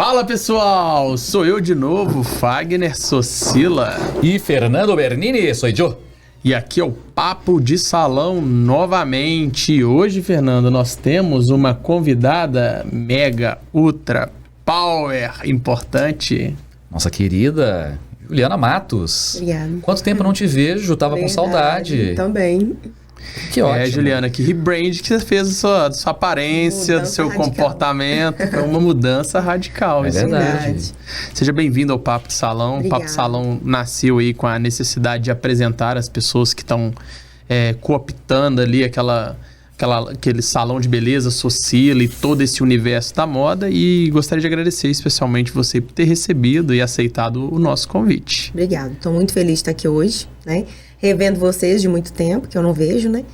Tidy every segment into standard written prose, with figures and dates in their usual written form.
Fala pessoal, sou eu de novo, Fagner Socila. E Fernando Bernini, sou eu. E aqui é o Papo de Salão novamente. Hoje, Fernando, nós temos uma convidada mega, ultra, power, importante. Nossa querida Juliana Matos. Obrigada. Quanto tempo não te vejo, tava com saudade. Também. Que ótimo. Juliana, que rebrand que você fez da sua aparência, Mudança do seu radical. Comportamento. Foi uma mudança radical. É isso verdade. mesmo. Seja bem-vindo ao Papo de Salão. Obrigada. O Papo de Salão nasceu aí com a necessidade de apresentar as pessoas que estão cooptando ali aquele salão de beleza, Socila e todo esse universo da moda. E gostaria de agradecer especialmente você por ter recebido e aceitado o nosso convite. Obrigada. Estou muito feliz de estar aqui hoje, né? Revendo vocês de muito tempo, que eu não vejo, né?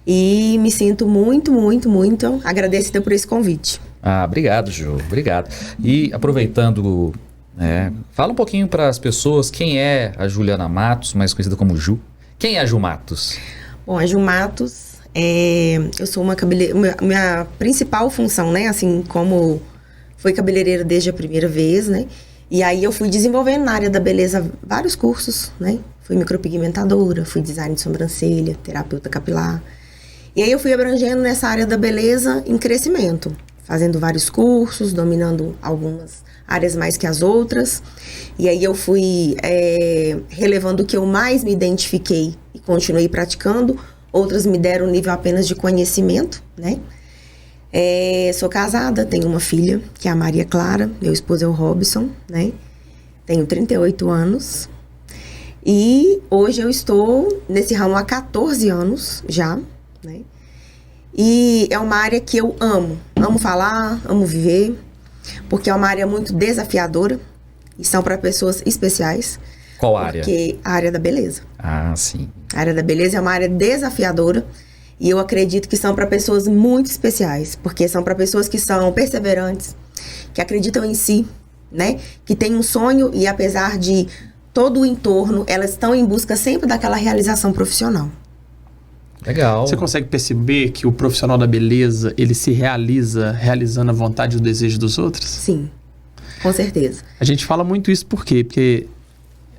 E me sinto muito, muito, muito agradecida por esse convite. Obrigado, Ju. Obrigado. E aproveitando, fala um pouquinho para as pessoas quem é a Juliana Matos, mais conhecida como Ju. Quem é a Ju Matos? Bom, a Ju Matos, eu sou uma cabeleireira. Minha principal função, né? Assim como fui cabeleireira desde a primeira vez, né? E aí eu fui desenvolvendo na área da beleza vários cursos, né? Fui micropigmentadora, fui design de sobrancelha, terapeuta capilar. E aí eu fui abrangendo nessa área da beleza em crescimento, fazendo vários cursos, dominando algumas áreas mais que as outras. E aí eu fui relevando o que eu mais me identifiquei e continuei praticando. Outras me deram um nível apenas de conhecimento, né? Sou casada, tenho uma filha, que é a Maria Clara. Meu esposo é o Robson, né? Tenho 38 anos. E hoje eu estou nesse ramo há 14 anos já, né? E é uma área que eu amo. Amo falar, amo viver. Porque é uma área muito desafiadora. E são para pessoas especiais. Qual área? Porque a área da beleza. Sim. A área da beleza é uma área desafiadora. E eu acredito que são para pessoas muito especiais. Porque são para pessoas que são perseverantes, que acreditam em si, né? Que têm um sonho e apesar de todo o entorno, elas estão em busca sempre daquela realização profissional. Legal. Você consegue perceber que o profissional da beleza, ele se realizando a vontade e o desejo dos outros? Sim, com certeza. A gente fala muito isso por quê? Porque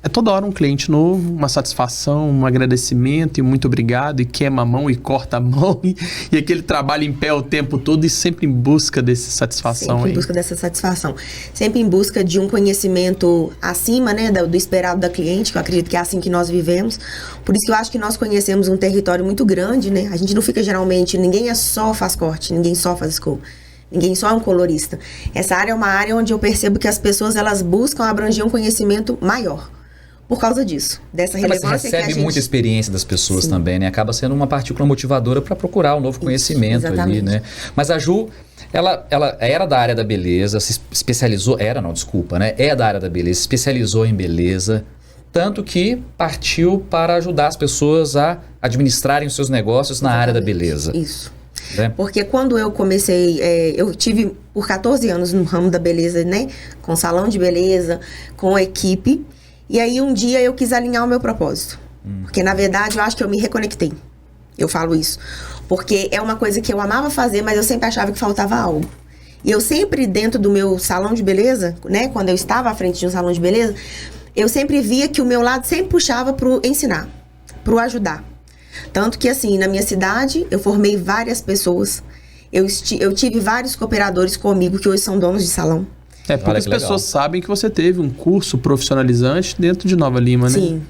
é toda hora um cliente novo, uma satisfação, um agradecimento e muito obrigado, e queima a mão e corta a mão, e aquele trabalho em pé o tempo todo e sempre em busca dessa satisfação. Sempre em busca dessa satisfação. Sempre em busca de um conhecimento acima, né, do esperado da cliente, que eu acredito que é assim que nós vivemos. Por isso que eu acho que nós conhecemos um território muito grande, né? A gente não fica geralmente, ninguém só faz corte, ninguém só faz escova. Ninguém só é um colorista. Essa área é uma área onde eu percebo que as pessoas, elas buscam abranger um conhecimento maior. Por causa disso, dessa relevância Mas você recebe que a gente... muita experiência das pessoas. Sim. Também, né? Acaba sendo uma partícula motivadora para procurar um novo conhecimento. Isso, ali, né? Mas a Ju, ela era da área da beleza, se especializou... né? É da área da beleza, se especializou em beleza, tanto que partiu para ajudar as pessoas a administrarem os seus negócios na área da beleza. Isso. Né? Porque quando eu comecei, eu tive por 14 anos no ramo da beleza, né? Com salão de beleza, com equipe. E aí um dia eu quis alinhar o meu propósito. Porque na verdade eu acho que eu me reconectei. Eu falo isso. Porque é uma coisa que eu amava fazer, mas eu sempre achava que faltava algo. E eu sempre dentro do meu salão de beleza, né? Quando eu estava à frente de um salão de beleza, eu sempre via que o meu lado sempre puxava pro ensinar, pro ajudar. Tanto que assim, na minha cidade, eu formei várias pessoas. Eu tive vários cooperadores comigo que hoje são donos de salão. Poucas pessoas sabem que você teve um curso profissionalizante dentro de Nova Lima, né? Sim.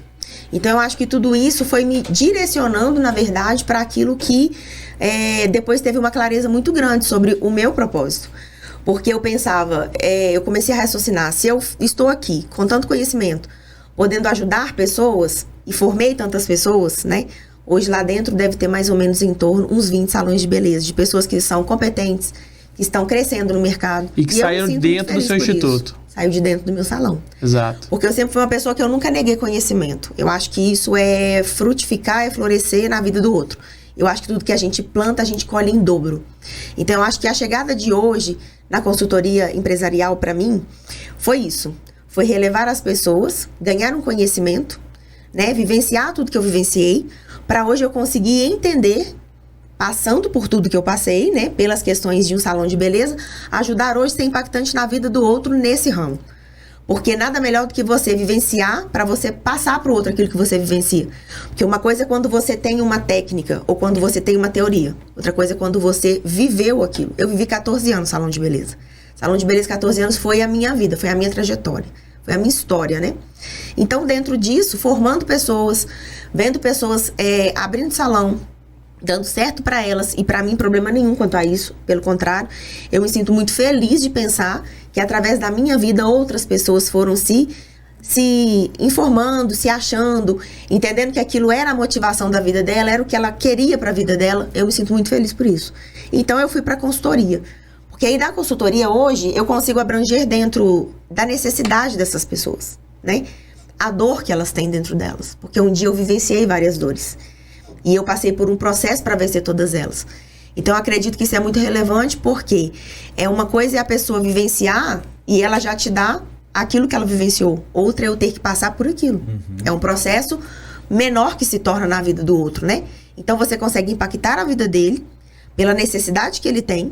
Então, eu acho que tudo isso foi me direcionando, na verdade, para aquilo que depois teve uma clareza muito grande sobre o meu propósito. Porque eu pensava, eu comecei a raciocinar, se eu estou aqui com tanto conhecimento, podendo ajudar pessoas, e formei tantas pessoas, né? Hoje lá dentro deve ter mais ou menos em torno uns 20 salões de beleza, de pessoas que são competentes, que estão crescendo no mercado. E que saíram dentro do seu instituto. Saiu de dentro do meu salão. Exato. Porque eu sempre fui uma pessoa que eu nunca neguei conhecimento. Eu acho que isso é frutificar, é florescer na vida do outro. Eu acho que tudo que a gente planta, a gente colhe em dobro. Então, eu acho que a chegada de hoje na consultoria empresarial, para mim, foi isso. Foi relevar as pessoas, ganhar um conhecimento, né? Vivenciar tudo que eu vivenciei, para hoje eu conseguir entender passando por tudo que eu passei, né, pelas questões de um salão de beleza, ajudar hoje a ser impactante na vida do outro nesse ramo. Porque nada melhor do que você vivenciar para você passar para o outro aquilo que você vivencia. Porque uma coisa é quando você tem uma técnica ou quando você tem uma teoria. Outra coisa é quando você viveu aquilo. Eu vivi 14 anos no salão de beleza. Salão de beleza, 14 anos, foi a minha vida, foi a minha trajetória. Foi a minha história, né? Então, dentro disso, formando pessoas, vendo pessoas abrindo salão, dando certo para elas, e para mim problema nenhum quanto a isso, pelo contrário, eu me sinto muito feliz de pensar que através da minha vida outras pessoas foram se informando, se achando, entendendo que aquilo era a motivação da vida dela, era o que ela queria para a vida dela. Eu me sinto muito feliz por isso. Então eu fui para a consultoria, porque aí da consultoria hoje eu consigo abranger dentro da necessidade dessas pessoas, né? A dor que elas têm dentro delas, porque um dia eu vivenciei várias dores. E eu passei por um processo para vencer todas elas. Então, eu acredito que isso é muito relevante, porque uma coisa é a pessoa vivenciar e ela já te dá aquilo que ela vivenciou. Outra é eu ter que passar por aquilo. É um processo menor que se torna na vida do outro, né? Então, você consegue impactar a vida dele pela necessidade que ele tem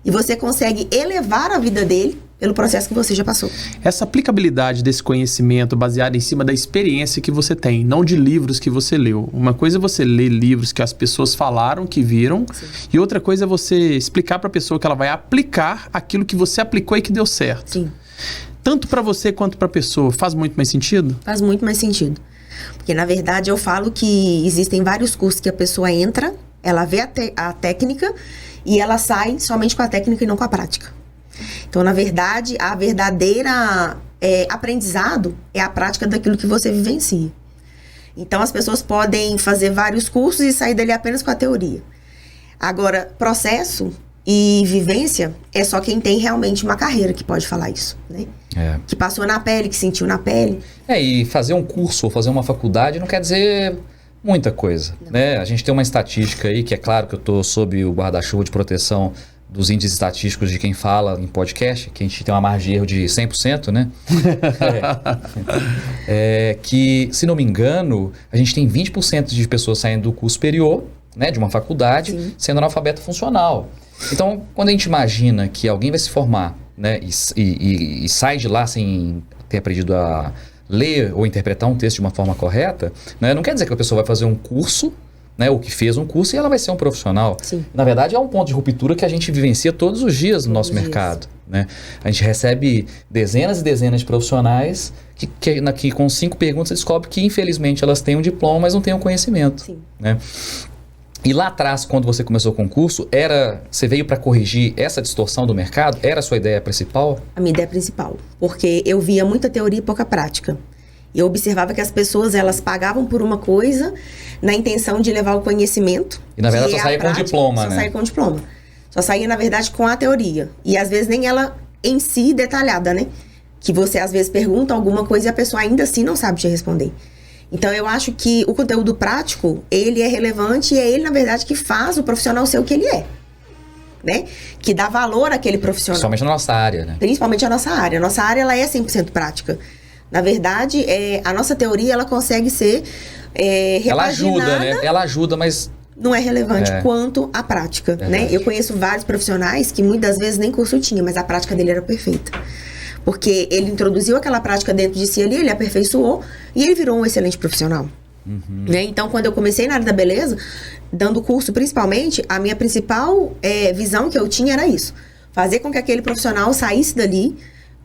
e você consegue elevar a vida dele pelo processo que você já passou. Essa aplicabilidade desse conhecimento baseado em cima da experiência que você tem, não de livros que você leu. Uma coisa é você ler livros que as pessoas falaram, que viram, sim, e outra coisa é você explicar para a pessoa que ela vai aplicar aquilo que você aplicou e que deu certo. Sim. Tanto para você quanto para a pessoa, faz muito mais sentido? Faz muito mais sentido. Porque, na verdade, eu falo que existem vários cursos que a pessoa entra, ela vê a técnica e ela sai somente com a técnica e não com a prática. Então, na verdade, a verdadeira aprendizado é a prática daquilo que você vivencia. Então, as pessoas podem fazer vários cursos e sair dali apenas com a teoria. Agora, processo e vivência é só quem tem realmente uma carreira que pode falar isso, né? Que passou na pele, que sentiu na pele. E fazer um curso ou fazer uma faculdade não quer dizer muita coisa, né? A gente tem uma estatística aí, que é claro que eu estou sob o guarda-chuva de proteção dos índices estatísticos de quem fala em podcast, que a gente tem uma margem de erro de 100%, né? Que, se não me engano, a gente tem 20% de pessoas saindo do curso superior, né, de uma faculdade, sim, sendo analfabeto funcional. Então, quando a gente imagina que alguém vai se formar, né, e sai de lá sem ter aprendido a ler ou interpretar um texto de uma forma correta, né, não quer dizer que a pessoa vai fazer um curso, né, ou que fez um curso, e ela vai ser um profissional. Sim. Na verdade, é um ponto de ruptura que a gente vivencia todos os dias no nosso mercado, né? A gente recebe dezenas e dezenas de profissionais que com 5 perguntas descobre que, infelizmente, elas têm um diploma, mas não têm um conhecimento. Sim. Né? E lá atrás, quando você começou com o curso, você veio para corrigir essa distorção do mercado? Era a sua ideia principal? A minha ideia principal. Porque eu via muita teoria e pouca prática. E eu observava que as pessoas, elas pagavam por uma coisa na intenção de levar o conhecimento. E, na verdade, só saía com diploma, né? Só saía com diploma. Só saía, na verdade, com a teoria. E, às vezes, nem ela em si detalhada, né? Que você, às vezes, pergunta alguma coisa e a pessoa ainda assim não sabe te responder. Então, eu acho que o conteúdo prático, ele é relevante e é ele, na verdade, que faz o profissional ser o que ele é. Né? Que dá valor àquele profissional. Principalmente na nossa área, né? Principalmente a nossa área. A nossa área, ela é 100% prática. Na verdade, a nossa teoria, ela consegue ser repaginada. Ela ajuda, né? Ela ajuda, mas não é relevante quanto a prática, né? Eu conheço vários profissionais que muitas vezes nem curso tinha, mas a prática dele era perfeita. Porque ele introduziu aquela prática dentro de si ali, ele aperfeiçoou e ele virou um excelente profissional. Né? Então, quando eu comecei na área da beleza, dando curso principalmente, a minha principal visão que eu tinha era isso. Fazer com que aquele profissional saísse dali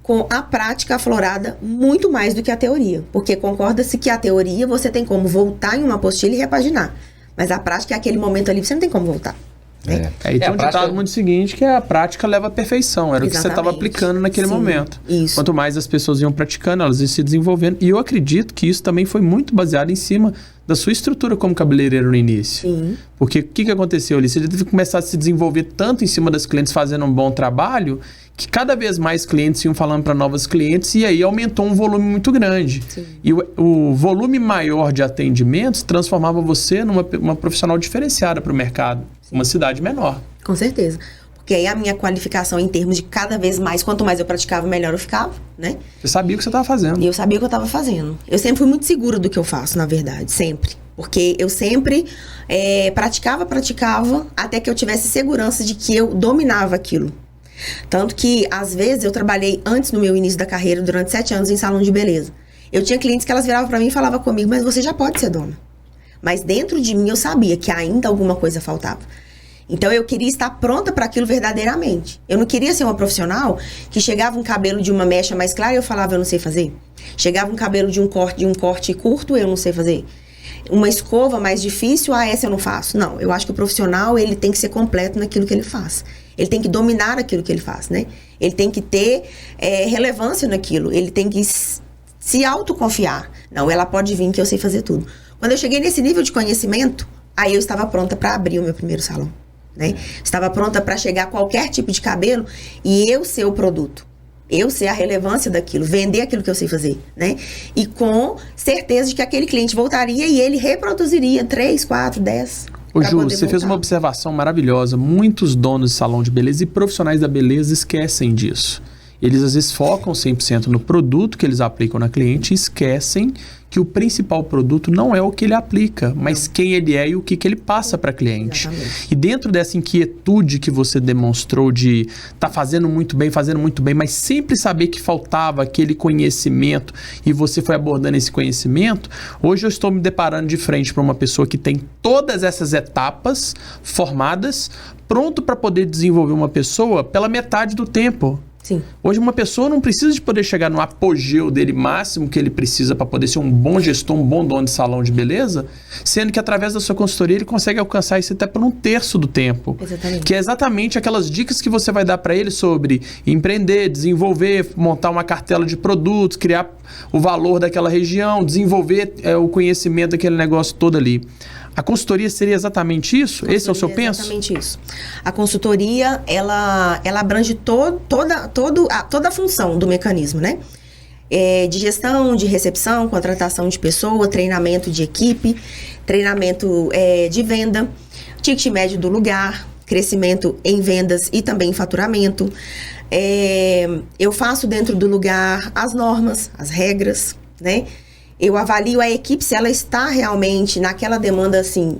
com a prática aflorada muito mais do que a teoria. Porque concorda-se que a teoria você tem como voltar em uma apostila e repaginar. Mas a prática é aquele momento ali, você não tem como voltar. Né? E tem um ditado muito seguinte, que a prática leva à perfeição. Era o que você estava aplicando naquele momento. Isso. Quanto mais as pessoas iam praticando, elas iam se desenvolvendo. E eu acredito que isso também foi muito baseado em cima da sua estrutura como cabeleireiro no início. Sim. Porque o que aconteceu ali? Você já teve que começar a se desenvolver tanto em cima das clientes fazendo um bom trabalho, que cada vez mais clientes iam falando para novos clientes e aí aumentou um volume muito grande. Sim. E o volume maior de atendimentos transformava você numa profissional diferenciada para o mercado. Sim. Uma cidade menor. Com certeza. Porque aí a minha qualificação em termos de cada vez mais, quanto mais eu praticava, melhor eu ficava, né? Você sabia o que você estava fazendo. E eu sabia o que eu estava fazendo. Eu sempre fui muito segura do que eu faço, na verdade, sempre. Porque eu sempre praticava, até que eu tivesse segurança de que eu dominava aquilo. Tanto que, às vezes, eu trabalhei antes, no meu início da carreira, durante 7 anos em salão de beleza. Eu tinha clientes que elas viravam pra mim e falavam comigo, mas você já pode ser dona. Mas dentro de mim eu sabia que ainda alguma coisa faltava. Então eu queria estar pronta para aquilo verdadeiramente. Eu não queria ser uma profissional que chegava um cabelo de uma mecha mais clara e eu falava, eu não sei fazer. Chegava um cabelo de um corte curto, eu não sei fazer. Uma escova mais difícil, essa eu não faço. Não, eu acho que o profissional, ele tem que ser completo naquilo que ele faz. Ele tem que dominar aquilo que ele faz, né? Ele tem que ter relevância naquilo. Ele tem que se autoconfiar. Não, ela pode vir que eu sei fazer tudo. Quando eu cheguei nesse nível de conhecimento, aí eu estava pronta para abrir o meu primeiro salão, né? Estava pronta para chegar a qualquer tipo de cabelo e eu ser o produto. Eu ser a relevância daquilo, vender aquilo que eu sei fazer, né? E com certeza de que aquele cliente voltaria e ele reproduziria 3, 4, 10. Ô Ju, você fez uma observação maravilhosa. Muitos donos de salão de beleza e profissionais da beleza esquecem disso. Eles às vezes focam 100% no produto que eles aplicam na cliente e esquecem que o principal produto não é o que ele aplica, mas quem ele é e o que ele passa para a cliente. Exatamente. E dentro dessa inquietude que você demonstrou de estar fazendo muito bem, mas sempre saber que faltava aquele conhecimento e você foi abordando esse conhecimento, hoje eu estou me deparando de frente para uma pessoa que tem todas essas etapas formadas, pronto para poder desenvolver uma pessoa pela metade do tempo. Sim. Hoje uma pessoa não precisa de poder chegar no apogeu dele máximo que ele precisa para poder ser um bom gestor, um bom dono de salão de beleza, sendo que através da sua consultoria ele consegue alcançar isso até por 1/3 do tempo. Exatamente. Que é exatamente aquelas dicas que você vai dar para ele sobre empreender, desenvolver, montar uma cartela de produtos, criar o valor daquela região, desenvolver o conhecimento daquele negócio todo ali. A consultoria seria exatamente isso? Esse é o seu penso? Exatamente isso. A consultoria, ela abrange toda a função do mecanismo, né? De gestão, de recepção, contratação de pessoa, treinamento de equipe, treinamento de venda, ticket médio do lugar, crescimento em vendas e também em faturamento. Eu faço dentro do lugar as normas, as regras, né? Eu avalio a equipe se ela está realmente naquela demanda, assim,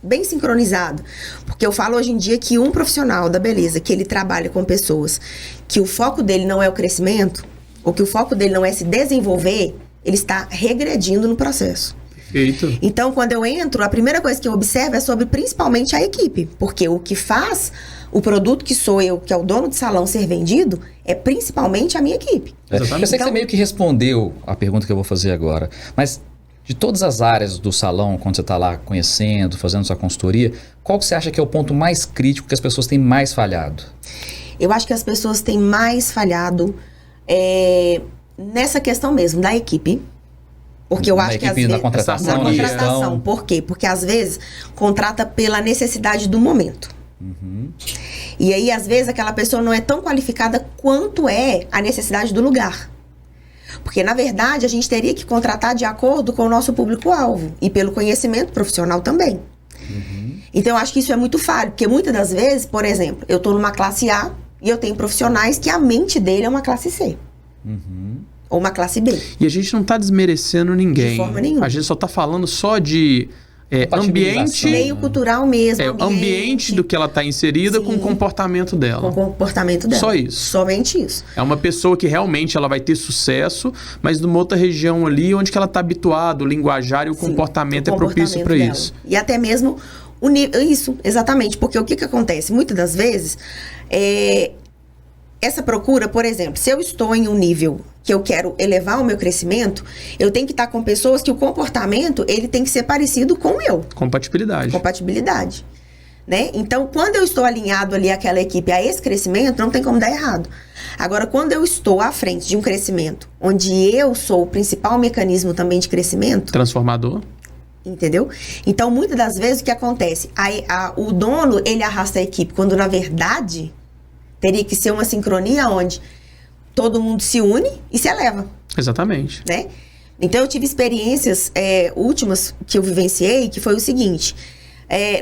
bem sincronizado. Porque eu falo hoje em dia que um profissional da beleza, que ele trabalha com pessoas, que o foco dele não é o crescimento, ou que o foco dele não é se desenvolver, ele está regredindo no processo. Perfeito. Então, quando eu entro, a primeira coisa que eu observo é sobre principalmente a equipe. Porque o que faz o produto que sou eu, que é o dono de salão, ser vendido, é principalmente a minha equipe. Eu sei que você meio que respondeu a pergunta que eu vou fazer agora, mas de todas as áreas do salão, quando você está lá conhecendo, fazendo sua consultoria, qual que você acha que é o ponto mais crítico que as pessoas têm mais falhado? Eu acho que as pessoas têm mais falhado nessa questão mesmo, da equipe. Porque eu acho que às vezes... Na contratação, na gestão. Por quê? Porque às vezes contrata pela necessidade do momento. Uhum. E aí, às vezes, aquela pessoa não é tão qualificada quanto é a necessidade do lugar. Porque, na verdade, a gente teria que contratar de acordo com o nosso público-alvo. E pelo conhecimento profissional também. Uhum. Então, eu acho que isso é muito falho. Porque muitas das vezes, por exemplo, eu estou numa classe A e eu tenho profissionais que a mente dele é uma classe C. Uhum. Ou uma classe B. E a gente não está desmerecendo ninguém. De forma nenhuma. A gente só está falando só de... ambiente, meio cultural mesmo. Ambiente do que ela está inserida. Sim. Com o comportamento dela. Com o comportamento dela. Só isso. Somente isso. É uma pessoa que realmente ela vai ter sucesso, mas numa outra região ali onde que ela está habituada, o linguajar e o comportamento é propício para isso. E até mesmo o nível. Isso, exatamente. Porque o que acontece? Muitas das vezes, essa procura, por exemplo, se eu estou em um nível que eu quero elevar o meu crescimento, eu tenho que estar com pessoas que o comportamento, ele tem que ser parecido com o meu. Compatibilidade. Né? Então, quando eu estou alinhado ali àquela equipe, a esse crescimento, não tem como dar errado. Agora, quando eu estou à frente de um crescimento, onde eu sou o principal mecanismo também de crescimento... Transformador. Entendeu? Então, muitas das vezes, o que acontece? O dono, ele arrasta a equipe, quando, na verdade, teria que ser uma sincronia onde... todo mundo se une e se eleva. Exatamente. Né? Então, eu tive experiências últimas que eu vivenciei, que foi o seguinte.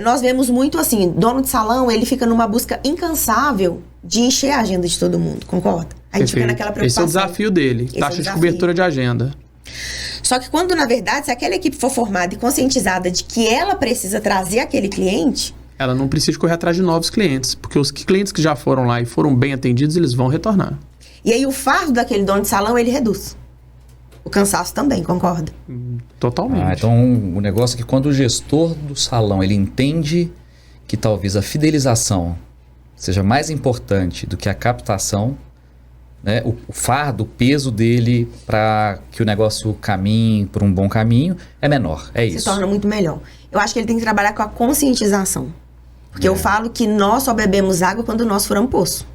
Nós vemos muito assim, dono de salão, ele fica numa busca incansável de encher a agenda de todo mundo, concorda? A gente fica naquela preocupação. Esse é o desafio dele, taxa de cobertura de agenda. Só que quando, na verdade, se aquela equipe for formada e conscientizada de que ela precisa trazer aquele cliente... Ela não precisa correr atrás de novos clientes, porque os clientes que já foram lá e foram bem atendidos, eles vão retornar. E aí o fardo daquele dono de salão, ele reduz. O cansaço também, concorda? Totalmente. Então o negócio é que quando o gestor do salão, ele entende que talvez a fidelização seja mais importante do que a captação, né? O fardo, o peso dele para que o negócio caminhe por um bom caminho é menor, é isso. Se torna muito melhor. Eu acho que ele tem que trabalhar com a conscientização. Porque eu falo que nós só bebemos água quando nós furamos poço.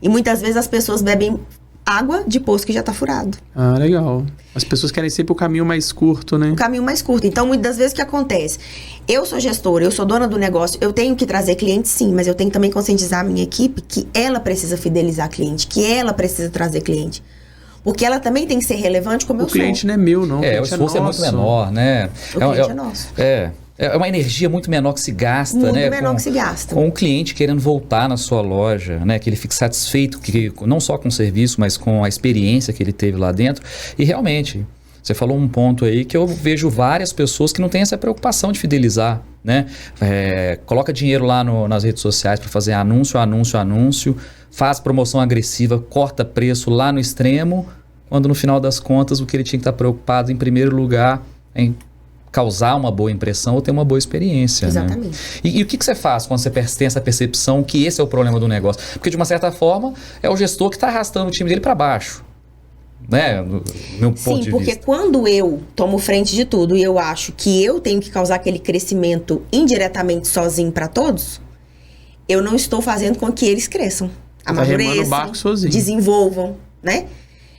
E muitas vezes as pessoas bebem água de poço que já está furado. Ah, legal. As pessoas querem sempre o caminho mais curto, né? O caminho mais curto. Então, muitas das vezes o que acontece? Eu sou gestora, eu sou dona do negócio, eu tenho que trazer cliente sim, mas eu tenho que também conscientizar a minha equipe que ela precisa fidelizar cliente, que ela precisa trazer cliente. Porque ela também tem que ser relevante como eu sou. O cliente não é meu, não. O esforço é muito menor, né? O cliente é nosso. É uma energia muito menor que se gasta, muito né? menor que se gasta. Com o cliente querendo voltar na sua loja, né? Que ele fique satisfeito, não só com o serviço, mas com a experiência que ele teve lá dentro. E realmente, você falou um ponto aí que eu vejo várias pessoas que não têm essa preocupação de fidelizar, né? Coloca dinheiro lá nas redes sociais para fazer anúncio, faz promoção agressiva, corta preço lá no extremo, quando no final das contas o que ele tinha que estar preocupado em primeiro lugar em causar uma boa impressão ou ter uma boa experiência. Exatamente. Né? E o que você faz quando você tem essa percepção que esse é o problema do negócio? Porque, de uma certa forma, é o gestor que está arrastando o time dele para baixo. Né? No meu ponto de vista. Sim, porque quando eu tomo frente de tudo e eu acho que eu tenho que causar aquele crescimento indiretamente sozinho para todos, eu não estou fazendo com que eles cresçam, amadureçam, desenvolvam, né?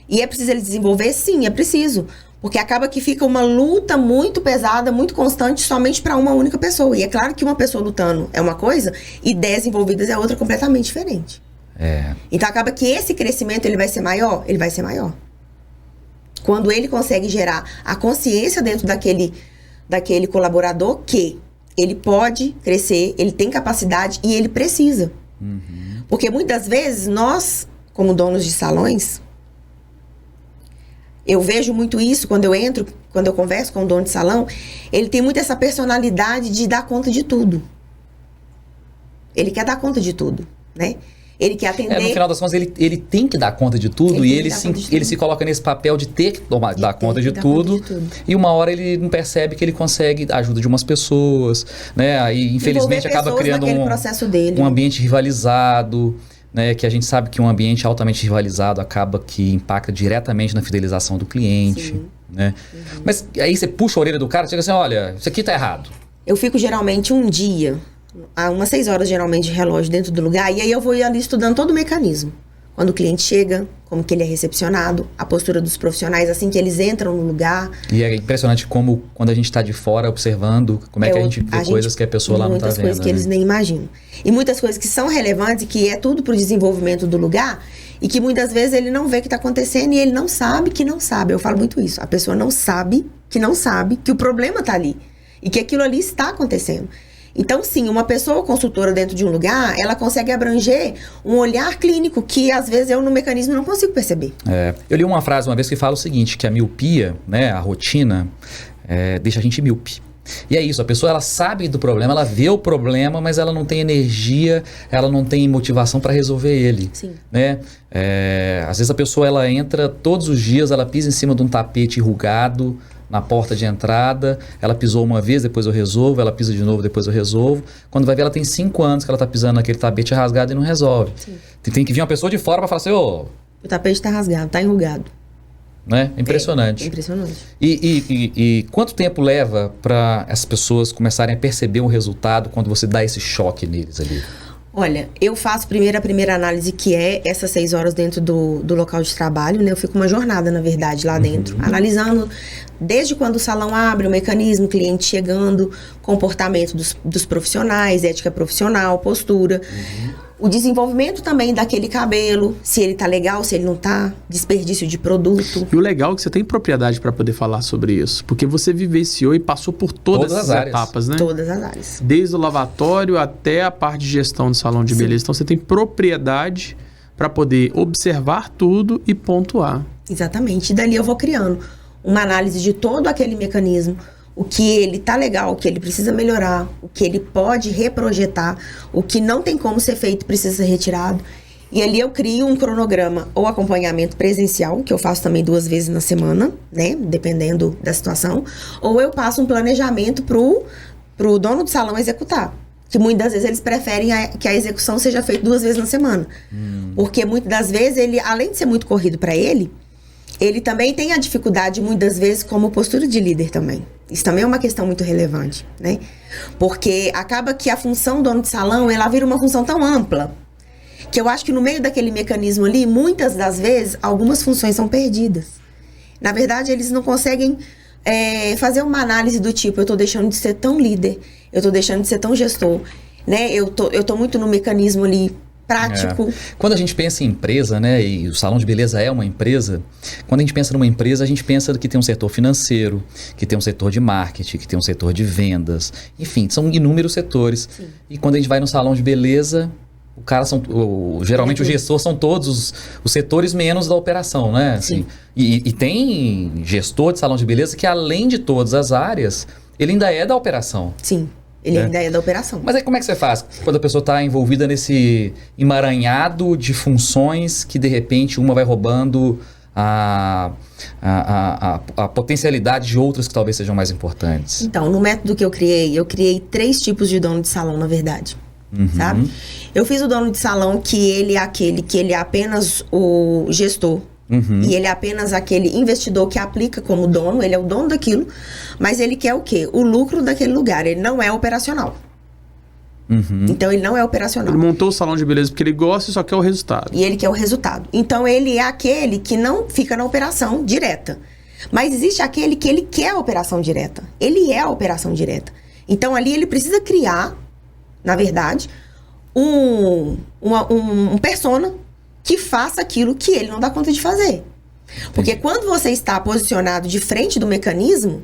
E é preciso eles desenvolver? Sim, é preciso. Porque acaba que fica uma luta muito pesada, muito constante, somente para uma única pessoa. E é claro que uma pessoa lutando é uma coisa e 10 envolvidas é outra completamente diferente. Então acaba que esse crescimento ele vai ser maior? Ele vai ser maior. Quando ele consegue gerar a consciência dentro daquele colaborador que ele pode crescer, ele tem capacidade e ele precisa. Porque muitas vezes nós, como donos de salões, eu vejo muito isso quando eu converso com o dono de salão, ele tem muito essa personalidade de dar conta de tudo. Ele quer dar conta de tudo, né? Ele quer atender... no final das contas, ele tem que dar conta de tudo e ele se coloca nesse papel de ter que dar conta de tudo. E uma hora ele não percebe que ele consegue a ajuda de umas pessoas, né? Aí, infelizmente, acaba criando um ambiente rivalizado, né, que a gente sabe que um ambiente altamente rivalizado acaba que impacta diretamente na fidelização do cliente, né? Mas aí você puxa a orelha do cara e diz assim, olha, isso aqui tá errado. Eu fico geralmente um dia, há umas 6 horas geralmente de relógio dentro do lugar, e aí eu vou ali estudando todo o mecanismo. Quando o cliente chega, como que ele é recepcionado, a postura dos profissionais assim que eles entram no lugar. E é impressionante como, quando a gente está de fora observando, como é que a gente vê coisas que a pessoa lá não está vendo. Muitas coisas que eles nem imaginam. E muitas coisas que são relevantes e que é tudo para o desenvolvimento do lugar e que muitas vezes ele não vê que está acontecendo e ele não sabe que não sabe. Eu falo muito isso. A pessoa não sabe que o problema está ali e que aquilo ali está acontecendo. Então, sim, uma pessoa consultora dentro de um lugar, ela consegue abranger um olhar clínico que, às vezes, eu no mecanismo não consigo perceber. Eu li uma frase uma vez que fala o seguinte, que a miopia, né, a rotina, deixa a gente míope. E é isso, a pessoa ela sabe do problema, ela vê o problema, mas ela não tem energia, ela não tem motivação para resolver ele. Sim. Né? Às vezes a pessoa ela entra todos os dias, ela pisa em cima de um tapete enrugado, na porta de entrada, ela pisou uma vez, depois eu resolvo, ela pisa de novo, depois eu resolvo. Quando vai ver, ela tem 5 anos que ela tá pisando naquele tapete rasgado e não resolve. Tem que vir uma pessoa de fora para falar assim, o tapete tá rasgado, tá enrugado. Né? Impressionante. Impressionante. E quanto tempo leva para essas pessoas começarem a perceber o resultado quando você dá esse choque neles ali? Olha, eu faço a primeira análise, que é essas 6 horas dentro do local de trabalho, né? Eu fico uma jornada, na verdade, lá dentro, analisando desde quando o salão abre, o mecanismo, cliente chegando, comportamento dos profissionais, ética profissional, postura. O desenvolvimento também daquele cabelo, se ele tá legal, se ele não tá, desperdício de produto. E o legal é que você tem propriedade para poder falar sobre isso, porque você vivenciou e passou por todas as etapas, né? Todas as áreas. Desde o lavatório até a parte de gestão do salão de beleza. Então você tem propriedade para poder observar tudo e pontuar. Exatamente. E dali eu vou criando uma análise de todo aquele mecanismo, o que ele tá legal, o que ele precisa melhorar, o que ele pode reprojetar, o que não tem como ser feito precisa ser retirado. E ali eu crio um cronograma ou acompanhamento presencial, que eu faço também 2 vezes na semana, né? Dependendo da situação. Ou eu passo um planejamento pro dono do salão executar. Que muitas vezes eles preferem que a execução seja feita 2 vezes na semana. Porque muitas das vezes, ele, além de ser muito corrido para ele também tem a dificuldade, muitas vezes, como postura de líder também. Isso também é uma questão muito relevante, né? Porque acaba que a função do dono de salão, ela vira uma função tão ampla, que eu acho que no meio daquele mecanismo ali, muitas das vezes, algumas funções são perdidas. Na verdade, eles não conseguem fazer uma análise do tipo, eu tô deixando de ser tão líder, eu tô deixando de ser tão gestor, né? Eu tô muito no mecanismo ali prático. Quando a gente pensa em empresa, né, e o salão de beleza é uma empresa, quando a gente pensa numa empresa, a gente pensa que tem um setor financeiro, que tem um setor de marketing, que tem um setor de vendas, enfim, são inúmeros setores. Sim. E quando a gente vai no salão de beleza, geralmente o gestor são todos os setores menos da operação, né? Assim, e tem gestor de salão de beleza que, além de todas as áreas, ele ainda é da operação. Sim, ele ainda é da operação. Mas aí como é que você faz quando a pessoa está envolvida nesse emaranhado de funções que, de repente, uma vai roubando a potencialidade de outras que talvez sejam mais importantes? Então, no método que eu criei 3 tipos de dono de salão, na verdade. Sabe? Eu fiz o dono de salão que ele é aquele que ele é apenas o gestor. E ele é apenas aquele investidor que aplica como dono, ele é o dono daquilo, mas ele quer o quê? O lucro daquele lugar, ele não é operacional. Então ele não é operacional. Ele montou o salão de beleza porque ele gosta e só quer o resultado. E ele quer o resultado. Então ele é aquele que não fica na operação direta. Mas existe aquele que ele quer a operação direta. Ele é a operação direta. Então ali ele precisa criar, na verdade, um persona que faça aquilo que ele não dá conta de fazer. Porque quando você está posicionado de frente do mecanismo,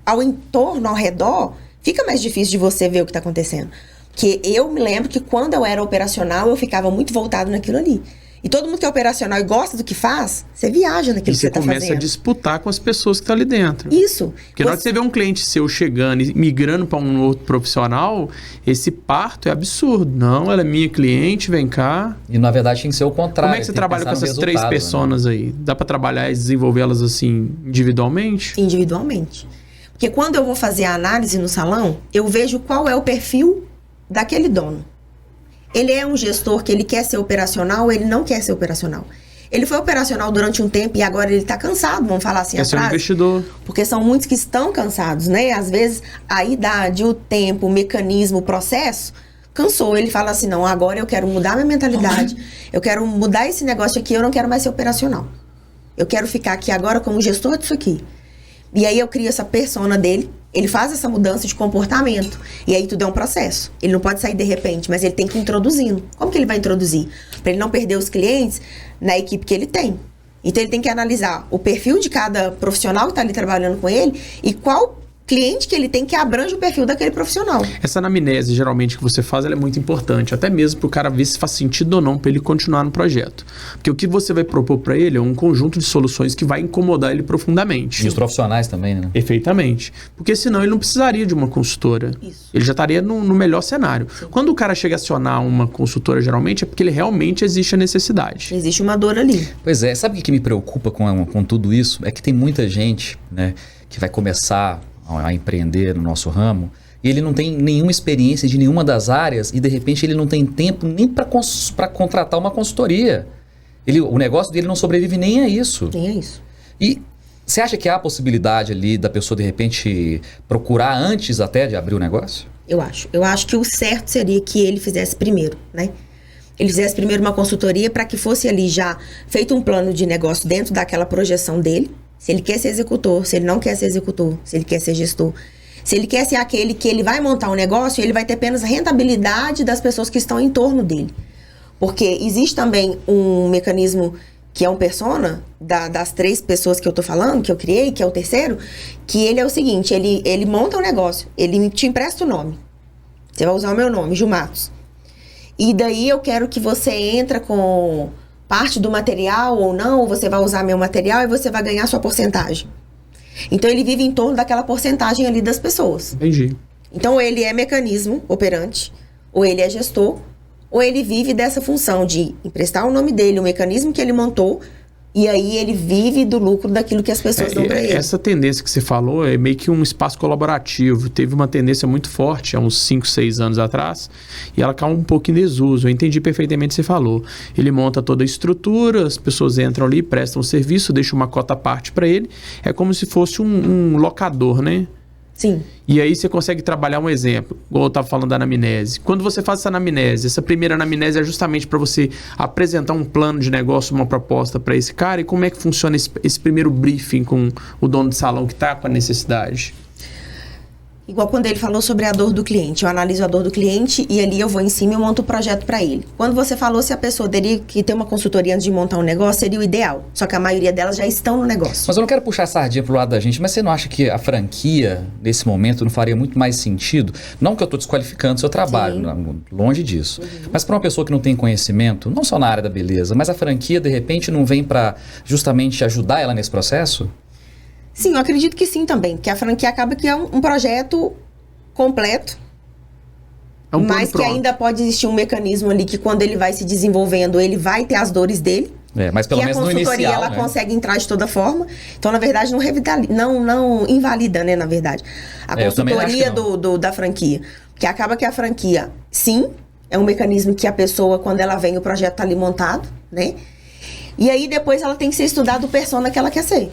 ao entorno, ao redor, fica mais difícil de você ver o que está acontecendo. Porque eu me lembro que quando eu era operacional, eu ficava muito voltado naquilo ali. E todo mundo que é operacional e gosta do que faz, você viaja naquilo que você está fazendo. E você começa a disputar com as pessoas que estão ali dentro. Isso. Porque na hora que você vê um cliente seu chegando e migrando para um outro profissional, esse parto é absurdo. Não, ela é minha cliente, vem cá. E na verdade tem que ser o contrário. Como é que você trabalha com essas 3 personas, né, aí? Dá para trabalhar e desenvolvê-las assim individualmente? Individualmente. Porque quando eu vou fazer a análise no salão, eu vejo qual é o perfil daquele dono. Ele é um gestor que ele quer ser operacional ou ele não quer ser operacional. Ele foi operacional durante um tempo e agora ele está cansado, vamos falar assim, quer ser um investidor. Porque são muitos que estão cansados, né? Às vezes a idade, o tempo, o mecanismo, o processo, cansou. Ele fala assim, não, agora eu quero mudar minha mentalidade, eu quero mudar esse negócio aqui, eu não quero mais ser operacional. Eu quero ficar aqui agora como gestor disso aqui. E aí eu crio essa persona dele, ele faz essa mudança de comportamento. E aí tudo é um processo. Ele não pode sair de repente, mas ele tem que ir introduzindo. Como que ele vai introduzir? Para ele não perder os clientes na equipe que ele tem. Então ele tem que analisar o perfil de cada profissional que está ali trabalhando com ele e qual cliente que ele tem que abrange o perfil daquele profissional. Essa anamnese, geralmente, que você faz, ela é muito importante, até mesmo para o cara ver se faz sentido ou não para ele continuar no projeto. Porque o que você vai propor para ele é um conjunto de soluções que vai incomodar ele profundamente. E os profissionais também, né? Perfeitamente. Porque senão ele não precisaria de uma consultora. Isso. Ele já estaria no melhor cenário. Sim. Quando o cara chega a acionar uma consultora, geralmente, é porque ele realmente existe a necessidade. Existe uma dor ali. Pois é. Sabe o que me preocupa com tudo isso? É que tem muita gente, né, que vai começar a empreender no nosso ramo, e ele não tem nenhuma experiência de nenhuma das áreas e de repente ele não tem tempo nem para contratar uma consultoria. O negócio dele não sobrevive nem a isso. Nem a isso. E você acha que há a possibilidade ali da pessoa de repente procurar antes até de abrir o negócio? Eu acho. Eu acho que o certo seria que ele fizesse primeiro, né? Ele fizesse primeiro uma consultoria para que fosse ali já feito um plano de negócio dentro daquela projeção dele. Se ele quer ser executor, se ele não quer ser executor, se ele quer ser gestor. Se ele quer ser aquele que ele vai montar um negócio, ele vai ter apenas a rentabilidade das pessoas que estão em torno dele. Porque existe também um mecanismo que é um persona, das 3 pessoas que eu tô falando, que eu criei, que é o terceiro, que ele é o seguinte, ele monta um negócio, ele te empresta o nome. Você vai usar o meu nome, Ju Matos. E daí eu quero que você entra com parte do material ou não, ou você vai usar meu material e você vai ganhar sua porcentagem. Então, ele vive em torno daquela porcentagem ali das pessoas. Entendi. Então, ou ele é mecanismo operante, ou ele é gestor, ou ele vive dessa função de emprestar o nome dele, o mecanismo que ele montou, e aí ele vive do lucro daquilo que as pessoas dão para ele. Essa tendência que você falou é meio que um espaço colaborativo. Teve uma tendência muito forte há uns 5, 6 anos atrás, e ela caiu um pouco em desuso. Eu entendi perfeitamente o que você falou. Ele monta toda a estrutura, as pessoas entram ali, prestam o serviço, deixam uma cota à parte para ele. É como se fosse um locador, né? Sim. E aí você consegue trabalhar um exemplo, igual eu estava falando da anamnese. Quando você faz essa anamnese, essa primeira anamnese é justamente para você apresentar um plano de negócio, uma proposta para esse cara. E como é que funciona esse primeiro briefing com o dono de salão que está com a necessidade? Igual quando ele falou sobre a dor do cliente. Eu analiso a dor do cliente e ali eu vou em cima e monto o projeto para ele. Quando você falou se a pessoa teria que ter uma consultoria antes de montar um negócio, seria o ideal. Só que a maioria delas já estão no negócio. Mas eu não quero puxar a sardinha pro lado da gente, mas você não acha que a franquia, nesse momento, não faria muito mais sentido? Não que eu estou desqualificando o seu trabalho, não, longe disso. Mas para uma pessoa que não tem conhecimento, não só na área da beleza, mas a franquia, de repente, não vem para justamente ajudar ela nesse processo? Sim, eu acredito que sim também. Que a franquia acaba que é um projeto completo. É um mas que ainda pode existir um mecanismo ali que quando ele vai se desenvolvendo, ele vai ter as dores dele. Mas pelo menos no inicial, a consultoria, ela consegue entrar de toda forma. Então, na verdade, não invalida, né, na verdade. A consultoria da franquia. Que acaba que a franquia, sim, é um mecanismo que a pessoa, quando ela vem, o projeto tá ali montado, né? E aí, depois, ela tem que ser estudada o persona que ela quer ser.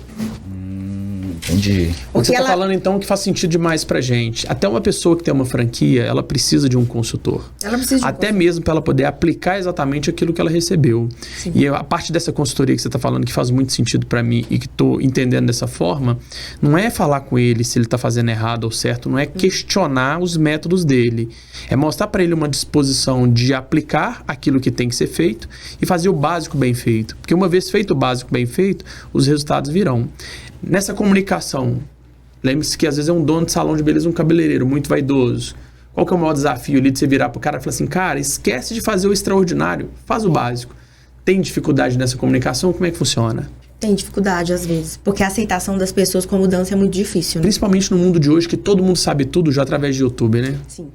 Entendi. O que você está falando, então, que faz sentido demais pra gente. Até uma pessoa que tem uma franquia, ela precisa de um consultor. Ela precisa de um Até mesmo para ela poder aplicar exatamente aquilo que ela recebeu. Sim. E a parte dessa consultoria que você está falando, que faz muito sentido para mim e que estou entendendo dessa forma, não é falar com ele se ele está fazendo errado ou certo, não é questionar os métodos dele. É mostrar para ele uma disposição de aplicar aquilo que tem que ser feito e fazer o básico bem feito. Porque uma vez feito o básico bem feito, os resultados virão. Nessa comunicação, lembre-se que às vezes é um dono de salão de beleza, um cabeleireiro muito vaidoso. Qual que é o maior desafio ali de você virar pro cara e falar assim, cara, esquece de fazer o extraordinário, faz o básico. Tem dificuldade nessa comunicação? Como é que funciona? Tem dificuldade às vezes, porque a aceitação das pessoas com a mudança é muito difícil, né? Principalmente no mundo de hoje, que todo mundo sabe tudo já através de YouTube, né? Sim.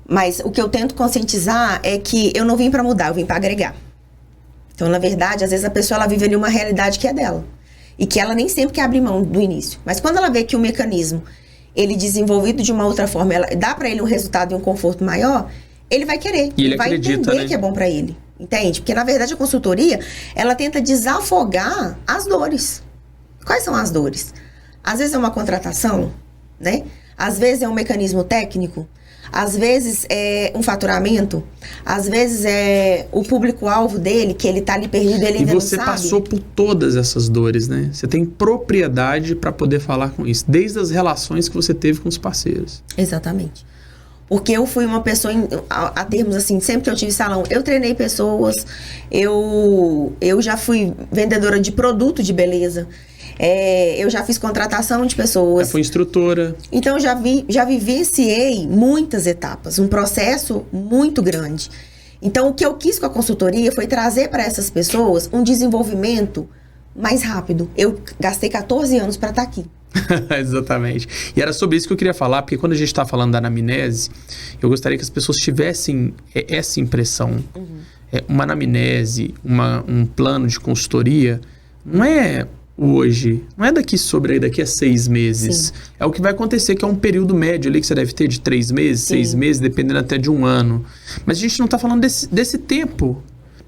Mas o que eu tento conscientizar é que eu não vim para mudar, eu vim para agregar. Então, na verdade, às vezes a pessoa ela vive ali uma realidade que é dela. E que ela nem sempre quer abrir mão do início. Mas quando ela vê que o mecanismo, ele desenvolvido de uma outra forma, dá para ele um resultado e um conforto maior, ele vai querer. E ele vai acredita, entender né? que é bom para ele. Entende? Porque, na verdade, a consultoria, ela tenta desafogar as dores. Quais são as dores? Às vezes é uma contratação, né? Às vezes é um mecanismo técnico. Às vezes é um faturamento, às vezes é o público-alvo dele, que ele tá ali perdido, ele ainda não sabe. E você passou por todas essas dores, né? Você tem propriedade para poder falar com isso, desde as relações que você teve com os parceiros. Exatamente. Porque eu fui uma pessoa, a termos assim, sempre que eu tive salão, eu treinei pessoas, eu já fui vendedora de produto de beleza. Eu já fiz contratação de pessoas. Já fui instrutora. Então, já vivenciei muitas etapas, um processo muito grande. Então, o que eu quis com a consultoria foi trazer para essas pessoas um desenvolvimento mais rápido. Eu gastei 14 anos para estar aqui. Exatamente. E era sobre isso que eu queria falar, porque quando a gente está falando da anamnese, eu gostaria que as pessoas tivessem essa impressão. Uma anamnese, um plano de consultoria, não é hoje, não é daqui a 6 meses. Sim. É o que vai acontecer, que é um período médio ali que você deve ter de 3 meses, Sim. 6 meses, dependendo até de um ano. Mas a gente não está falando desse tempo.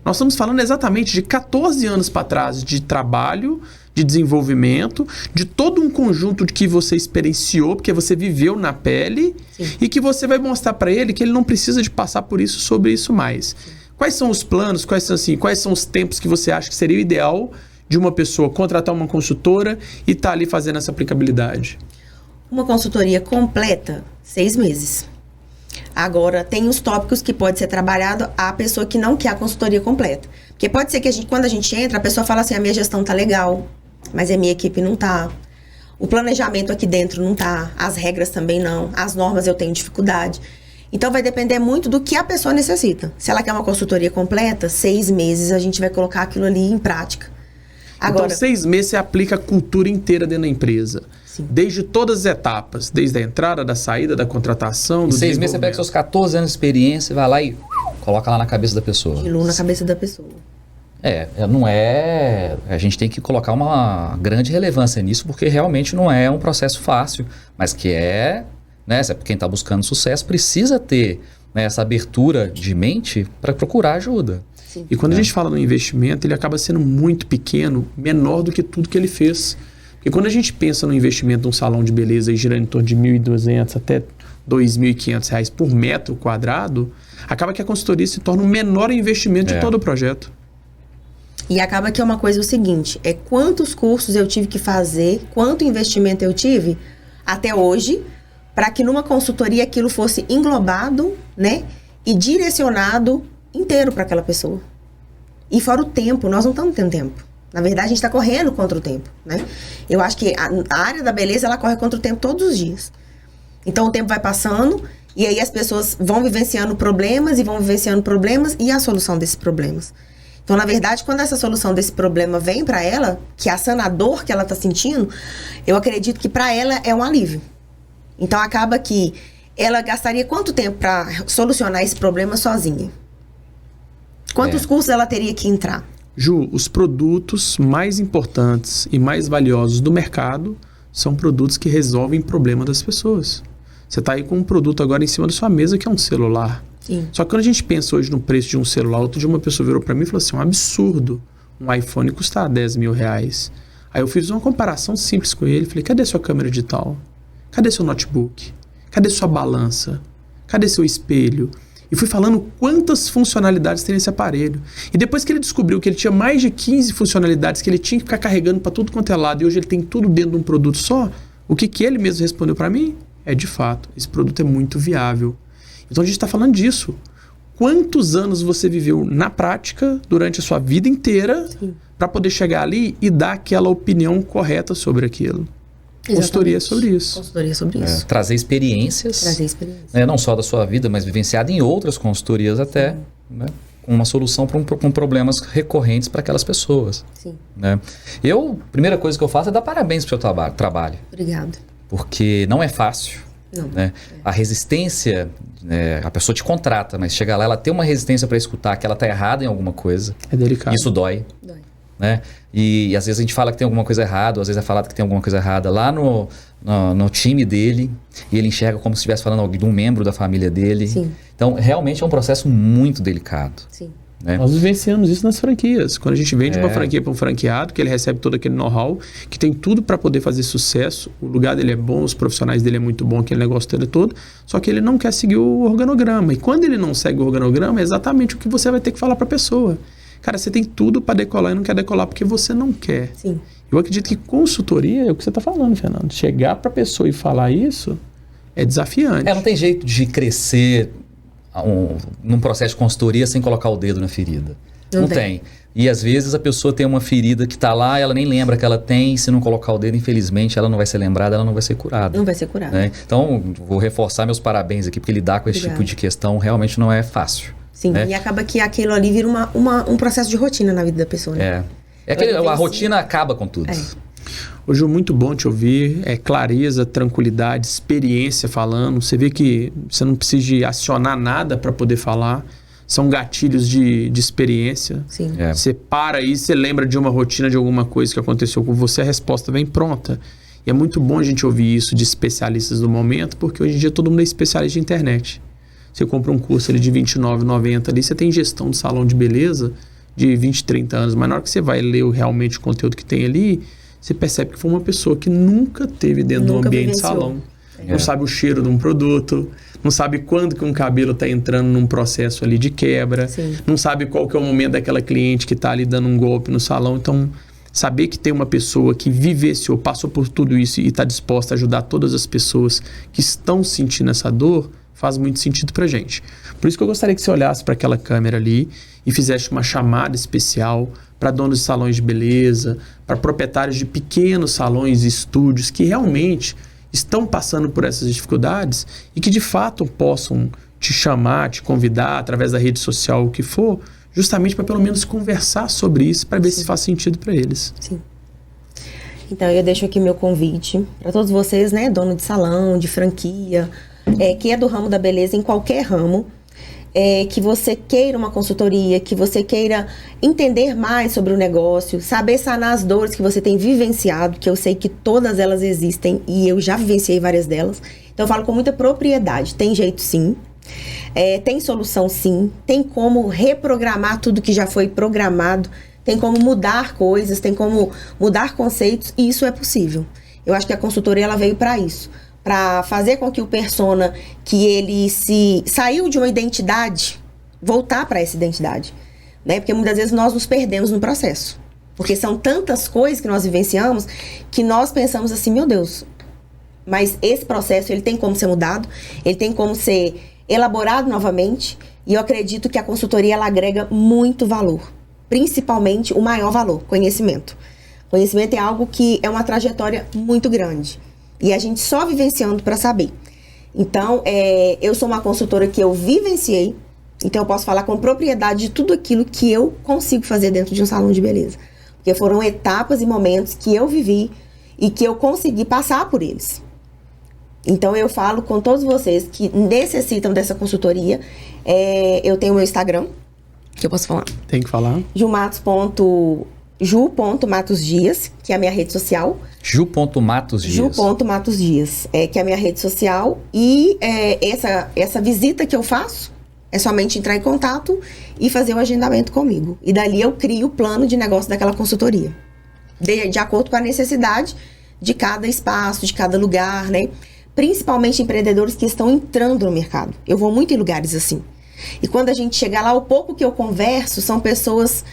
Nós estamos falando exatamente de 14 anos para trás de trabalho, de desenvolvimento, de todo um conjunto de que você experienciou, porque você viveu na pele. Sim. E que você vai mostrar para ele que ele não precisa de passar por isso, sobre isso mais. Sim. Quais são os planos, quais são os tempos que você acha que seria o ideal de uma pessoa contratar uma consultora e estar ali fazendo essa aplicabilidade? Uma consultoria completa, 6 meses. Agora, tem os tópicos que pode ser trabalhado a pessoa que não quer a consultoria completa. Porque pode ser que quando a gente entra, a pessoa fala assim, a minha gestão tá legal, mas a minha equipe não tá. O planejamento aqui dentro não tá, as regras também não, as normas eu tenho dificuldade. Então, vai depender muito do que a pessoa necessita. Se ela quer uma consultoria completa, 6 meses a gente vai colocar aquilo ali em prática. Agora, então, 6 meses você aplica a cultura inteira dentro da empresa. Sim. Desde todas as etapas. Desde a entrada, da saída, da contratação, do 6 meses você pega seus 14 anos de experiência, vai lá e coloca lá na cabeça da pessoa. Dilui na cabeça da pessoa. Não é... A gente tem que colocar uma grande relevância nisso, porque realmente não é um processo fácil, mas que né, quem está buscando sucesso precisa ter, né, essa abertura de mente para procurar ajuda. Sim. E quando a gente fala no investimento, ele acaba sendo muito pequeno, menor do que tudo que ele fez. Porque quando a gente pensa no investimento de um salão de beleza girando em torno de R$ 1.200 até R$ 2.500 por metro quadrado, acaba que a consultoria se torna o menor investimento de todo o projeto. E acaba que é uma coisa o seguinte, quantos cursos eu tive que fazer, quanto investimento eu tive até hoje, para que numa consultoria aquilo fosse englobado, né, e direcionado inteiro para aquela pessoa. E fora o tempo, nós não estamos tendo tempo. Na verdade, a gente está correndo contra o tempo, né? Eu acho que a área da beleza, ela corre contra o tempo todos os dias. Então, o tempo vai passando e aí as pessoas vão vivenciando problemas e a solução desses problemas. Então, na verdade, quando essa solução desse problema vem para ela, que é a sanador que ela está sentindo, eu acredito que para ela é um alívio. Então, acaba que ela gastaria quanto tempo para solucionar esse problema sozinha? Quantos cursos ela teria que entrar? Ju, os produtos mais importantes e mais valiosos do mercado são produtos que resolvem problema das pessoas. Você está aí com um produto agora em cima da sua mesa que é um celular. Sim. Só que quando a gente pensa hoje no preço de um celular, outro dia uma pessoa virou para mim e falou assim, um absurdo um iPhone custar R$10.000. Aí eu fiz uma comparação simples com ele, falei, cadê sua câmera digital? Cadê seu notebook? Cadê sua balança? Cadê seu espelho? E fui falando quantas funcionalidades tem nesse aparelho. E depois que ele descobriu que ele tinha mais de 15 funcionalidades que ele tinha que ficar carregando para tudo quanto é lado, e hoje ele tem tudo dentro de um produto só, o que ele mesmo respondeu para mim? De fato, esse produto é muito viável. Então a gente está falando disso. Quantos anos você viveu na prática, durante a sua vida inteira, para poder chegar ali e dar aquela opinião correta sobre aquilo? Consultoria é sobre isso. Consultoria é sobre isso. Trazer experiências. Não só da sua vida, mas vivenciada em outras consultorias até, né, com uma solução com problemas recorrentes para aquelas pessoas. Sim. Né? Primeira coisa que eu faço é dar parabéns para o seu trabalho. Obrigada. Porque não é fácil. Não. Né? A resistência, a pessoa te contrata, mas chega lá, ela tem uma resistência para escutar que ela está errada em alguma coisa. É delicado. Isso dói. Né? E às vezes a gente fala que tem alguma coisa errada, ou às vezes é falado que tem alguma coisa errada lá no time dele, e ele enxerga como se estivesse falando de um membro da família dele. Sim. Então, realmente é um processo muito delicado. Sim. Né? Nós vivenciamos isso nas franquias. Quando a gente vende uma franquia para um franqueado, que ele recebe todo aquele know-how, que tem tudo para poder fazer sucesso, o lugar dele é bom, os profissionais dele é muito bom, aquele negócio dele todo, só que ele não quer seguir o organograma. E quando ele não segue o organograma, é exatamente o que você vai ter que falar para a pessoa. Cara, você tem tudo para decolar e não quer decolar porque você não quer. Sim. Eu acredito que consultoria é o que você está falando, Fernando. Chegar para a pessoa e falar isso é desafiante. Não tem jeito de crescer num processo de consultoria sem colocar o dedo na ferida. Não tem. E às vezes a pessoa tem uma ferida que está lá, ela nem lembra que ela tem, e se não colocar o dedo, infelizmente, ela não vai ser lembrada, ela não vai ser curada. Não vai ser curada. Né? Então, vou reforçar meus parabéns aqui, porque lidar com esse tipo de questão realmente não é fácil. Sim, né? E acaba que aquilo ali vira um processo de rotina na vida da pessoa, né? A rotina acaba com tudo. Hoje é muito bom te ouvir, clareza, tranquilidade, experiência falando. Você vê que você não precisa de acionar nada para poder falar. São gatilhos de experiência. Sim. Você para aí, você lembra de uma rotina, de alguma coisa que aconteceu com você, a resposta vem pronta. E é muito bom a gente ouvir isso de especialistas do momento, porque hoje em dia todo mundo é especialista de internet. Você compra um curso ali de R$ 29,90 ali, você tem gestão de salão de beleza de 20, 30 anos, mas na hora que você vai ler realmente o conteúdo que tem ali, você percebe que foi uma pessoa que nunca teve dentro do ambiente de salão. Não sabe o cheiro de um produto, não sabe quando que um cabelo está entrando num processo ali de quebra, não sabe qual que é o momento daquela cliente que está ali dando um golpe no salão. Então, saber que tem uma pessoa que vivenciou, passou por tudo isso e está disposta a ajudar todas as pessoas que estão sentindo essa dor, faz muito sentido pra gente. Por isso que eu gostaria que você olhasse para aquela câmera ali e fizesse uma chamada especial para donos de salões de beleza, para proprietários de pequenos salões e estúdios que realmente estão passando por essas dificuldades e que de fato possam te chamar, te convidar através da rede social, o que for, justamente para pelo menos conversar sobre isso, para ver se faz sentido para eles. Sim. Então, eu deixo aqui meu convite para todos vocês, né, dono de salão, de franquia, que é do ramo da beleza, em qualquer ramo, que você queira uma consultoria, que você queira entender mais sobre o negócio, saber sanar as dores que você tem vivenciado, que eu sei que todas elas existem e eu já vivenciei várias delas. Então, eu falo com muita propriedade. Tem jeito, sim. Tem solução, sim. Tem como reprogramar tudo que já foi programado. Tem como mudar coisas, tem como mudar conceitos, e isso é possível. Eu acho que a consultoria ela veio para isso, para fazer com que o persona, que ele saiu de uma identidade, voltar para essa identidade, né? Porque muitas vezes nós nos perdemos no processo, porque são tantas coisas que nós vivenciamos que nós pensamos assim, meu Deus, mas esse processo ele tem como ser mudado, ele tem como ser elaborado novamente, e eu acredito que a consultoria ela agrega muito valor. Principalmente o maior valor, conhecimento. Conhecimento é algo que é uma trajetória muito grande. E a gente só vivenciando para saber. Então, eu sou uma consultora que eu vivenciei. Então, eu posso falar com propriedade de tudo aquilo que eu consigo fazer dentro de um salão de beleza. Porque foram etapas e momentos que eu vivi e que eu consegui passar por eles. Então, eu falo com todos vocês que necessitam dessa consultoria. Eu tenho o meu Instagram, que eu posso falar. Tem que falar. ju.matosdias, que é a minha rede social. Ju.matosdias. Ju.matosdias, que é a minha rede social. E essa visita que eu faço é somente entrar em contato e fazer o agendamento comigo. E dali eu crio o plano de negócio daquela consultoria. De acordo com a necessidade de cada espaço, de cada lugar, né? Principalmente empreendedores que estão entrando no mercado. Eu vou muito em lugares assim. E quando a gente chega lá, o pouco que eu converso são pessoas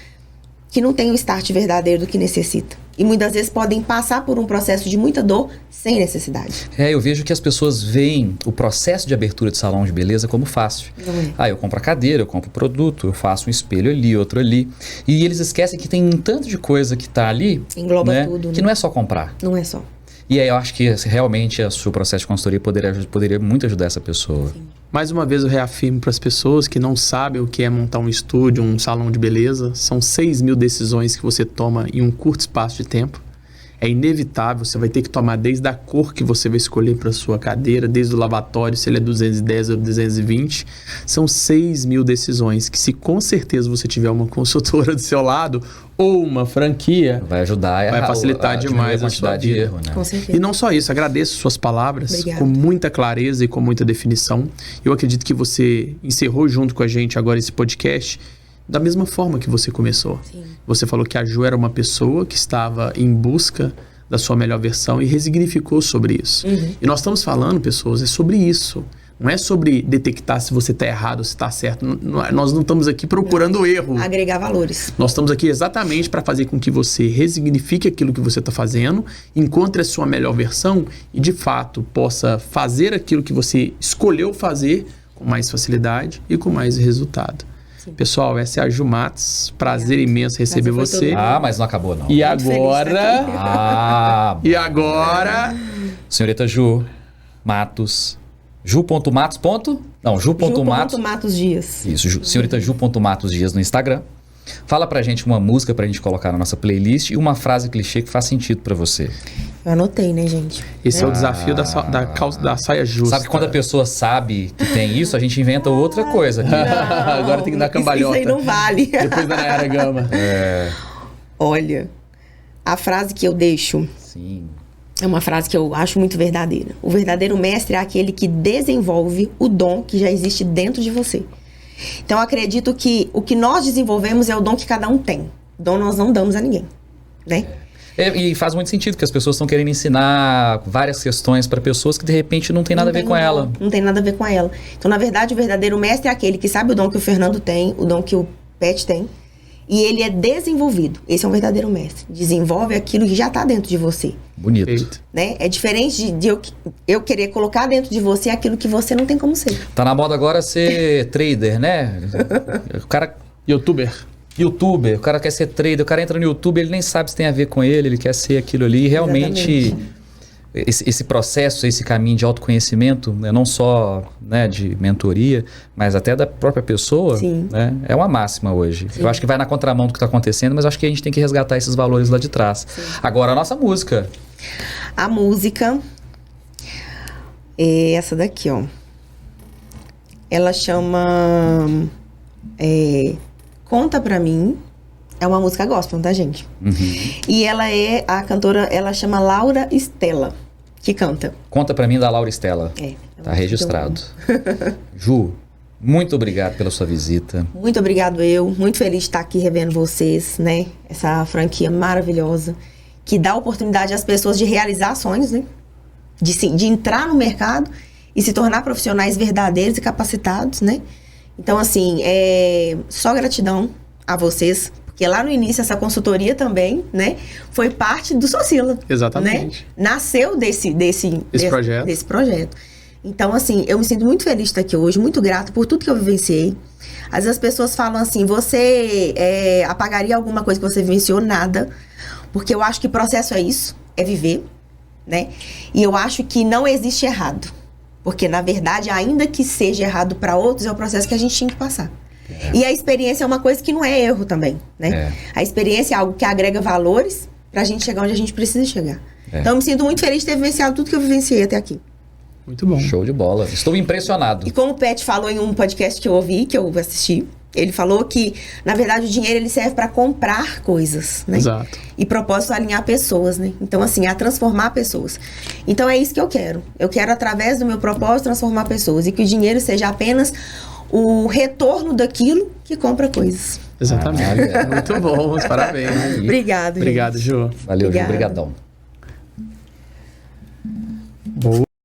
que não têm o start verdadeiro do que necessita. E muitas vezes podem passar por um processo de muita dor sem necessidade. Eu vejo que as pessoas veem o processo de abertura de salão de beleza como fácil. Não é. Eu compro a cadeira, eu compro o produto, eu faço um espelho ali, outro ali. E eles esquecem que tem um tanto de coisa que está ali, engloba né, tudo, que né? não é só comprar. Não é só. E aí eu acho que realmente o seu processo de consultoria poderia muito ajudar essa pessoa. Sim. Mais uma vez eu reafirmo para as pessoas que não sabem o que é montar um estúdio, um salão de beleza. São 6.000 decisões que você toma em um curto espaço de tempo. É inevitável, você vai ter que tomar desde a cor que você vai escolher para sua cadeira, desde o lavatório, se ele é 210 ou 220. São 6.000 decisões que, se com certeza você tiver uma consultora do seu lado ou uma franquia, vai ajudar, vai facilitar demais a sua vida. De erro, né? Com certeza. E não só isso, agradeço suas palavras. Obrigada. Com muita clareza e com muita definição. Eu acredito que você encerrou junto com a gente agora esse podcast da mesma forma que você começou. Sim. Você falou que a Ju era uma pessoa que estava em busca da sua melhor versão e resignificou sobre isso. E nós estamos falando, pessoas, é sobre isso. Não é sobre detectar se você está errado ou se está certo. Nós não estamos aqui procurando erro. Agregar valores. Nós estamos aqui exatamente para fazer com que você resignifique aquilo que você está fazendo, encontre a sua melhor versão e, de fato, possa fazer aquilo que você escolheu fazer com mais facilidade e com mais resultado. Sim. Pessoal, essa é a Ju Matos. Prazer imenso receber você. Mas não acabou, não. E agora... E agora... Senhorita Ju Matos... Ju.matos. Não, Ju.matos. Matos Dias. Isso, senhorita Ju.matos Dias no Instagram. Fala pra gente uma música pra gente colocar na nossa playlist e uma frase clichê que faz sentido pra você. Eu anotei, né, gente? Esse é o desafio da saia justa. Sabe que quando a pessoa sabe que tem isso, a gente inventa outra coisa aqui. Agora tem que dar cambalhota. Isso aí não vale. Depois da Nayara Gama. Olha, a frase que eu deixo... Sim. É uma frase que eu acho muito verdadeira. O verdadeiro mestre é aquele que desenvolve o dom que já existe dentro de você. Então, eu acredito que o que nós desenvolvemos é o dom que cada um tem. Dom nós não damos a ninguém, né? E faz muito sentido que as pessoas estão querendo ensinar várias questões para pessoas que de repente não tem nada a ver com ela. Não tem nada a ver com ela. Então, na verdade, o verdadeiro mestre é aquele que sabe o dom que o Fernando tem, o dom que o Pet tem, e ele é desenvolvido. Esse é um verdadeiro mestre. Desenvolve aquilo que já está dentro de você. Bonito. Perfeito. Né? É diferente de eu querer colocar dentro de você aquilo que você não tem como ser. Tá na moda agora ser trader, né? O cara... Youtuber. O cara quer ser trader, o cara entra no YouTube, ele nem sabe se tem a ver com ele quer ser aquilo ali. E realmente esse processo, esse caminho de autoconhecimento, né, não só, né, de mentoria, mas até da própria pessoa, né, é uma máxima hoje. Sim. Eu acho que vai na contramão do que está acontecendo, mas acho que a gente tem que resgatar esses valores lá de trás. Sim. Agora, a nossa música. A música é essa daqui, ó. Ela chama Conta Pra Mim. É uma música gospel, tá, gente? E ela a cantora, ela chama Laura Estela, que canta. Conta Pra Mim, da Laura Estela. Tá registrado. Ju, muito obrigado pela sua visita. Muito obrigado muito feliz de estar aqui revendo vocês, né? Essa franquia maravilhosa, que dá oportunidade às pessoas de realizar sonhos, né? De entrar no mercado e se tornar profissionais verdadeiros e capacitados, né? Então, assim, só gratidão a vocês, porque lá no início essa consultoria também, né, foi parte do Socila. Exatamente. Né? Nasceu desse projeto. Então, assim, eu me sinto muito feliz de estar aqui hoje, muito grata por tudo que eu vivenciei. Às vezes as pessoas falam assim, você apagaria alguma coisa que você vivenciou? Nada. Porque eu acho que processo é isso, é viver, né? E eu acho que não existe errado. Porque, na verdade, ainda que seja errado para outros, é o processo que a gente tinha que passar. E a experiência é uma coisa que não é erro também, né? A experiência é algo que agrega valores pra gente chegar onde a gente precisa chegar. Então, eu me sinto muito feliz de ter vivenciado tudo que eu vivenciei até aqui. Muito bom. Show de bola. Estou impressionado. E como o Pet falou em um podcast que eu ouvi, que eu assisti, ele falou que, na verdade, o dinheiro ele serve para comprar coisas, né? Exato. E propósito é alinhar pessoas, né? Então, assim, a transformar pessoas. Então, é isso que eu quero. Eu quero, através do meu propósito, transformar pessoas. E que o dinheiro seja apenas o retorno daquilo que compra coisas. Exatamente. Muito bom, parabéns. Obrigado, Ju. Valeu, Ju. Obrigadão.